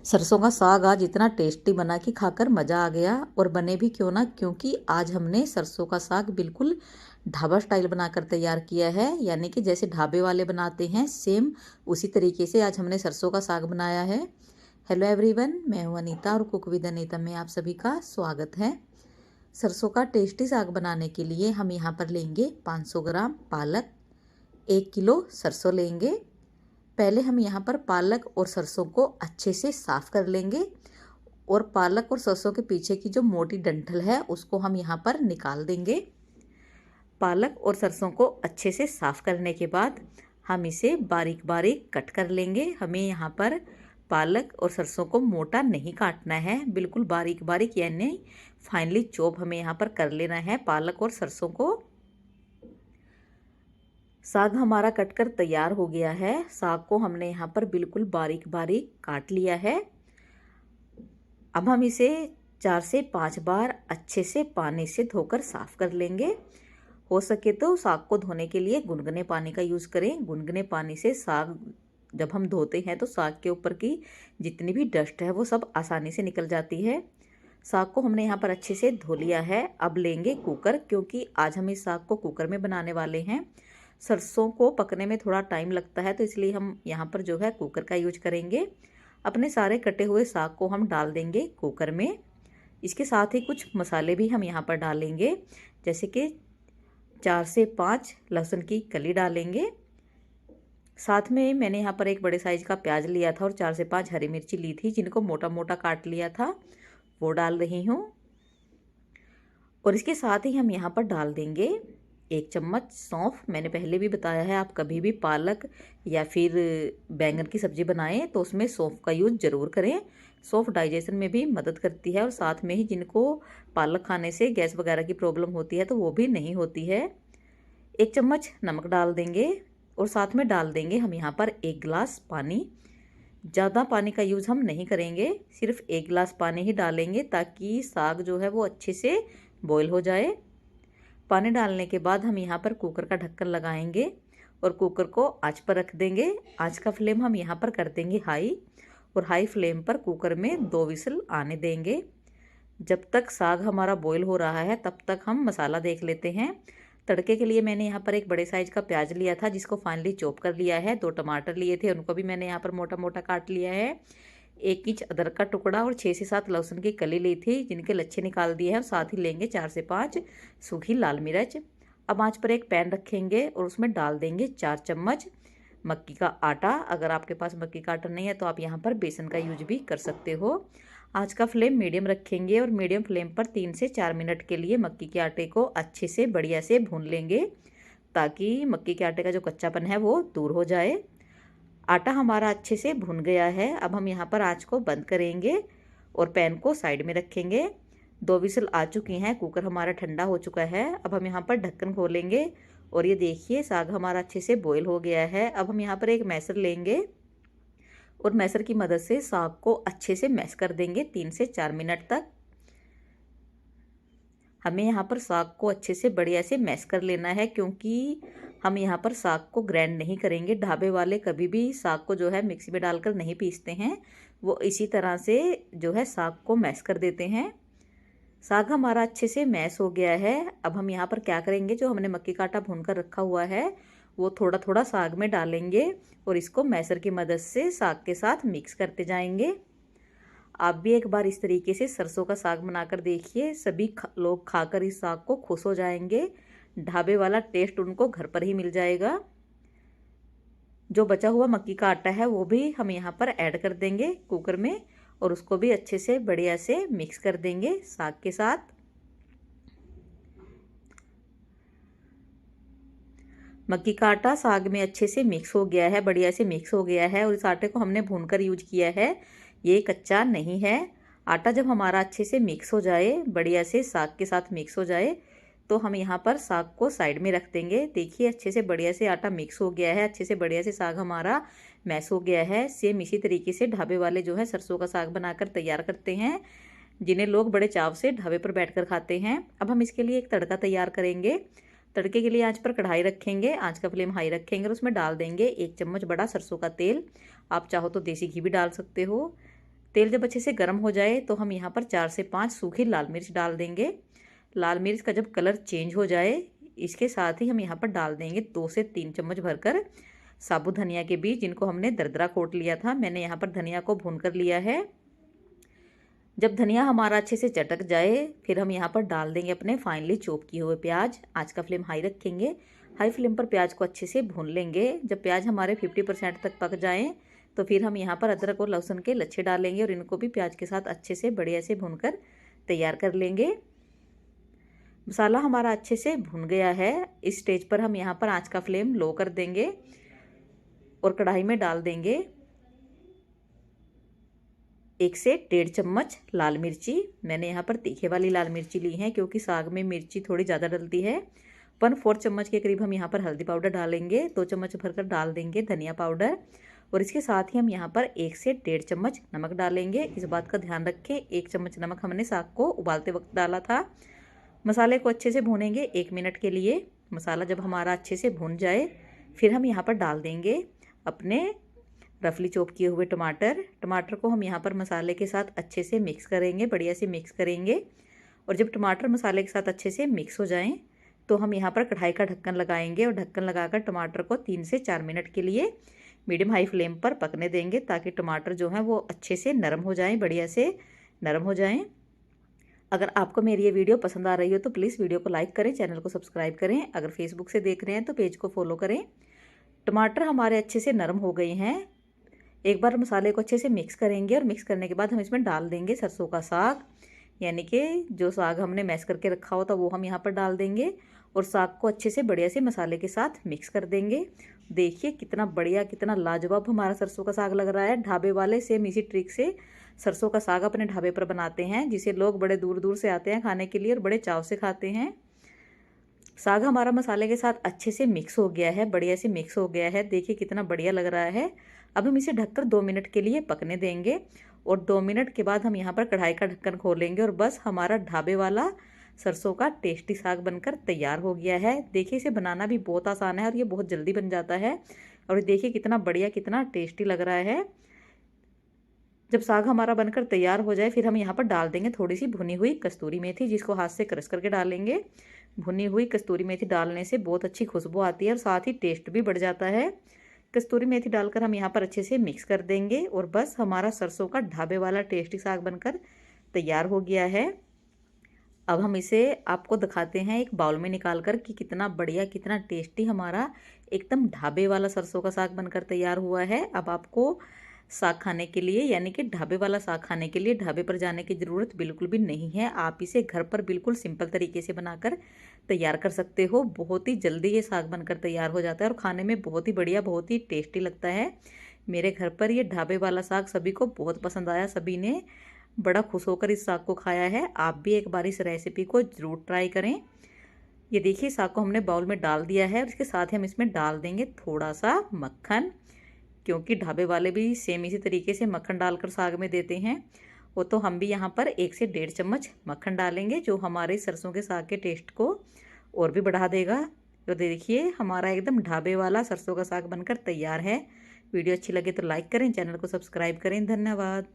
सरसों का साग आज इतना टेस्टी बना कि खाकर मज़ा आ गया। और बने भी क्यों ना, क्योंकि आज हमने सरसों का साग बिल्कुल ढाबा स्टाइल बनाकर तैयार किया है। यानी कि जैसे ढाबे वाले बनाते हैं सेम उसी तरीके से आज हमने सरसों का साग बनाया है। हेलो एवरीवन, मैं हूं अनीता और कुक विद अनीता में आप सभी का स्वागत है। सरसों का टेस्टी साग बनाने के लिए हम यहाँ पर लेंगे 500 ग्राम पालक, 1 किलो सरसों लेंगे। पहले हम यहाँ पर पालक और सरसों को अच्छे से साफ़ कर लेंगे और पालक और सरसों के पीछे की जो मोटी डंठल है उसको हम यहाँ पर निकाल देंगे। पालक और सरसों को अच्छे से साफ़ करने के बाद हम इसे बारीक बारीक कट कर लेंगे। हमें यहाँ पर पालक और सरसों को मोटा नहीं काटना है, बिल्कुल बारीक बारीक यानी फाइनली चॉप हमें यहाँ पर कर लेना है पालक और सरसों को। साग हमारा कटकर तैयार हो गया है। साग को हमने यहाँ पर बिल्कुल बारीक बारीक काट लिया है। अब हम इसे 4 से 5 बार अच्छे से पानी से धोकर साफ़ कर लेंगे। हो सके तो साग को धोने के लिए गुनगुने पानी का यूज़ करें। गुनगुने पानी से साग जब हम धोते हैं तो साग के ऊपर की जितनी भी डस्ट है वो सब आसानी से निकल जाती है। साग को हमने यहाँ पर अच्छे से धो लिया है। अब लेंगे कुकर, क्योंकि आज हम इस साग को कुकर में बनाने वाले हैं। सरसों को पकने में थोड़ा टाइम लगता है तो इसलिए हम यहाँ पर जो है कुकर का यूज करेंगे। अपने सारे कटे हुए साग को हम डाल देंगे कुकर में। इसके साथ ही कुछ मसाले भी हम यहाँ पर डालेंगे, जैसे कि 4 से 5 लहसुन की कली डालेंगे। साथ में मैंने यहाँ पर एक बड़े साइज का प्याज लिया था और 4 से 5 हरी मिर्ची ली थी, जिनको मोटा मोटा काट लिया था, वो डाल रही हूँ। और इसके साथ ही हम यहाँ पर डाल देंगे 1 चम्मच सौंफ। मैंने पहले भी बताया है, आप कभी भी पालक या फिर बैंगन की सब्ज़ी बनाएं तो उसमें सौंफ का यूज़ ज़रूर करें। सौंफ डाइजेशन में भी मदद करती है और साथ में ही जिनको पालक खाने से गैस वगैरह की प्रॉब्लम होती है तो वो भी नहीं होती है। 1 चम्मच नमक डाल देंगे और साथ में डाल देंगे हम यहाँ पर 1 गिलास पानी। ज़्यादा पानी का यूज़ हम नहीं करेंगे, सिर्फ 1 गिलास पानी ही डालेंगे ताकि साग जो है वो अच्छे से बॉईल हो जाए। पानी डालने के बाद हम यहाँ पर कुकर का ढक्कन लगाएंगे और कुकर को आंच पर रख देंगे। आंच का फ्लेम हम यहाँ पर कर देंगे हाई, और हाई फ्लेम पर कुकर में 2 विसल आने देंगे। जब तक साग हमारा बॉईल हो रहा है तब तक हम मसाला देख लेते हैं। तड़के के लिए मैंने यहाँ पर एक बड़े साइज का प्याज लिया था, जिसको फाइनली चॉप कर लिया है। 2 टमाटर लिए थे, उनको भी मैंने यहाँ पर मोटा मोटा काट लिया है। 1 इंच अदरक का टुकड़ा और 6 से 7 लहसुन की कली ली थी, जिनके लच्छे निकाल दिए हैं। और साथ ही लेंगे 4 से 5 सूखी लाल मिर्च। अब आंच पर एक पैन रखेंगे और उसमें डाल देंगे 4 चम्मच मक्की का आटा। अगर आपके पास मक्की का आटा नहीं है तो आप यहाँ पर बेसन का यूज भी कर सकते हो। आंच का फ्लेम मीडियम रखेंगे और मीडियम फ्लेम पर 3 से 4 मिनट के लिए मक्की के आटे को अच्छे से बढ़िया से भून लेंगे, ताकि मक्की के आटे का जो कच्चापन है वो दूर हो जाए। आटा हमारा अच्छे से भुन गया है। अब हम यहाँ पर आंच को बंद करेंगे और पैन को साइड में रखेंगे। 2 विसल आ चुकी हैं, कुकर हमारा ठंडा हो चुका है। अब हम यहाँ पर ढक्कन खोलेंगे और ये देखिए साग हमारा अच्छे से बॉईल हो गया है। अब हम यहाँ पर एक मैसर लेंगे और मैसर की मदद से साग को अच्छे से मैश कर देंगे 3 से 4 मिनट तक। हमें यहाँ पर साग को अच्छे से बढ़िया से मैश कर लेना है, क्योंकि हम यहाँ पर साग को ग्राइंड नहीं करेंगे। ढाबे वाले कभी भी साग को जो है मिक्सी में डालकर नहीं पीसते हैं, वो इसी तरह से जो है साग को मैश कर देते हैं। साग हमारा अच्छे से मैश हो गया है। अब हम यहाँ पर क्या करेंगे, जो हमने मक्की का आटा भून कर रखा हुआ है वो थोड़ा थोड़ा साग में डालेंगे और इसको मैसर की मदद से साग के साथ मिक्स करते जाएंगे। आप भी एक बार इस तरीके से सरसों का साग बनाकर देखिए, सभी लोग खाकर इस साग को खुश हो जाएंगे। ढाबे वाला टेस्ट उनको घर पर ही मिल जाएगा। जो बचा हुआ मक्की का आटा है वो भी हम यहाँ पर ऐड कर देंगे कुकर में और उसको भी अच्छे से बढ़िया से मिक्स कर देंगे साग के साथ। मक्की का आटा साग में अच्छे से मिक्स हो गया है, बढ़िया से मिक्स हो गया है और इस आटे को हमने भूनकर यूज किया है, ये कच्चा नहीं है। आटा जब हमारा अच्छे से मिक्स हो जाए, बढ़िया से साग के साथ मिक्स हो जाए, तो हम यहाँ पर साग को साइड में रख देंगे। देखिए अच्छे से बढ़िया से आटा मिक्स हो गया है, अच्छे से बढ़िया से साग हमारा मैश हो गया है। सेम इसी तरीके से ढाबे वाले जो है सरसों का साग बनाकर तैयार करते हैं, जिन्हें लोग बड़े चाव से ढाबे पर बैठकर खाते हैं। अब हम इसके लिए एक तड़का तैयार करेंगे। तड़के के लिए आंच पर कढ़ाई रखेंगे, आंच का फ्लेम हाई रखेंगे और उसमें डाल देंगे 1 चम्मच बड़ा सरसों का तेल। आप चाहो तो देसी घी भी डाल सकते हो। तेल जब अच्छे से गर्म हो जाए तो हम यहाँ पर 4 से 5 सूखी लाल मिर्च डाल देंगे। लाल मिर्च का जब कलर चेंज हो जाए, इसके साथ ही हम यहाँ पर डाल देंगे 2 से 3 चम्मच भरकर साबुत धनिया के बीज, जिनको हमने दरदरा कोट लिया था। मैंने यहाँ पर धनिया को भून कर लिया है। जब धनिया हमारा अच्छे से चटक जाए, फिर हम यहाँ पर डाल देंगे अपने फाइनली चॉप किए हुए प्याज। आज का फ्लेम हाई रखेंगे। हाई फ्लेम पर प्याज को अच्छे से भून लेंगे। जब प्याज हमारे 50% तक पक जाएं, तो फिर हम यहाँ पर अदरक और लहसुन के लच्छे डालेंगे और इनको भी प्याज के साथ अच्छे से बढ़िया से भूनकर तैयार कर लेंगे। मसाला हमारा अच्छे से भुन गया है। इस स्टेज पर हम यहाँ पर आँच का फ्लेम लो कर देंगे और कढ़ाई में डाल देंगे 1 से 1.5 चम्मच लाल मिर्ची। मैंने यहाँ पर तीखे वाली लाल मिर्ची ली है, क्योंकि साग में मिर्ची थोड़ी ज़्यादा डलती है। 1/4 चम्मच के करीब हम यहाँ पर हल्दी पाउडर डालेंगे। 2 चम्मच भरकर डाल देंगे धनिया पाउडर और इसके साथ ही हम यहाँ पर 1 से 1.5 चम्मच नमक डालेंगे। इस बात का ध्यान रखें, 1 चम्मच नमक हमने साग को उबालते वक्त डाला था। मसाले को अच्छे से भूनेंगे 1 मिनट के लिए। मसाला जब हमारा अच्छे से भून जाए, फिर हम यहाँ पर डाल देंगे अपने रफली चॉप किए हुए टमाटर को हम यहाँ पर मसाले के साथ अच्छे से मिक्स करेंगे, बढ़िया से मिक्स करेंगे। और जब टमाटर मसाले के साथ अच्छे से मिक्स हो जाएं, तो हम यहाँ पर कढ़ाई का ढक्कन लगाएंगे और ढक्कन लगाकर टमाटर को 3 से 4 मिनट के लिए मीडियम हाई फ्लेम पर पकने देंगे, ताकि टमाटर जो हैं वो अच्छे से नरम हो जाएं, बढ़िया से नरम हो जाएं। अगर आपको मेरी ये वीडियो पसंद आ रही हो तो प्लीज़ वीडियो को लाइक करें, चैनल को सब्सक्राइब करें। अगर फेसबुक से देख रहे हैं तो पेज को फॉलो करें। टमाटर हमारे अच्छे से नरम हो गए हैं। एक बार मसाले को अच्छे से मिक्स करेंगे और मिक्स करने के बाद हम इसमें डाल देंगे सरसों का साग, यानी कि जो साग हमने मैश करके रखा होता वो हम यहाँ पर डाल देंगे और साग को अच्छे से बढ़िया से मसाले के साथ मिक्स कर देंगे। देखिए कितना बढ़िया, कितना लाजवाब हमारा सरसों का साग लग रहा है। ढाबे वाले सेम इसी ट्रिक से सरसों का साग अपने ढाबे पर बनाते हैं, जिसे लोग बड़े दूर दूर से आते हैं खाने के लिए और बड़े चाव से खाते हैं। साग हमारा मसाले के साथ अच्छे से मिक्स हो गया है, बढ़िया से मिक्स हो गया है। देखिए कितना बढ़िया लग रहा है। अब हम इसे ढककर 2 मिनट के लिए पकने देंगे और 2 मिनट के बाद हम यहाँ पर कढ़ाई का ढक्कन खोलेंगे और बस हमारा ढाबे वाला सरसों का टेस्टी साग बनकर तैयार हो गया है। देखिए इसे बनाना भी बहुत आसान है और ये बहुत जल्दी बन जाता है। और देखिए कितना बढ़िया, कितना टेस्टी लग रहा है। जब साग हमारा बनकर तैयार हो जाए, फिर हम यहाँ पर डाल देंगे थोड़ी सी भुनी हुई कस्तूरी मेथी, जिसको हाथ से क्रश करके डालेंगे। भुनी हुई कस्तूरी मेथी डालने से बहुत अच्छी खुशबू आती है और साथ ही टेस्ट भी बढ़ जाता है। कस्तूरी मेथी डालकर हम यहाँ पर अच्छे से मिक्स कर देंगे और बस हमारा सरसों का ढाबे वाला टेस्टी साग बनकर तैयार हो गया है। अब हम इसे आपको दिखाते हैं एक बाउल में निकाल कर कि कितना बढ़िया, कितना टेस्टी हमारा एकदम ढाबे वाला सरसों का साग बनकर तैयार हुआ है। अब आपको साग खाने के लिए, यानी कि ढाबे वाला साग खाने के लिए ढाबे पर जाने की ज़रूरत बिल्कुल भी नहीं है। आप इसे घर पर बिल्कुल सिंपल तरीके से बनाकर तैयार कर सकते हो। बहुत ही जल्दी ये साग बनकर तैयार हो जाता है और खाने में बहुत ही बढ़िया, बहुत ही टेस्टी लगता है। मेरे घर पर ये ढाबे वाला साग सभी को बहुत पसंद आया, सभी ने बड़ा खुश होकर इस साग को खाया है। आप भी एक बार इस रेसिपी को ज़रूर ट्राई करें। ये देखिए साग को हमने बाउल में डाल दिया है और इसके साथ ही हम इसमें डाल देंगे थोड़ा सा मक्खन, क्योंकि ढाबे वाले भी सेम इसी तरीके से मक्खन डालकर साग में देते हैं। वो तो हम भी यहाँ पर 1 से 1.5 चम्मच मक्खन डालेंगे, जो हमारे सरसों के साग के टेस्ट को और भी बढ़ा देगा। तो देखिए हमारा एकदम ढाबे वाला सरसों का साग बनकर तैयार है। वीडियो अच्छी लगे तो लाइक करें, चैनल को सब्सक्राइब करें। धन्यवाद।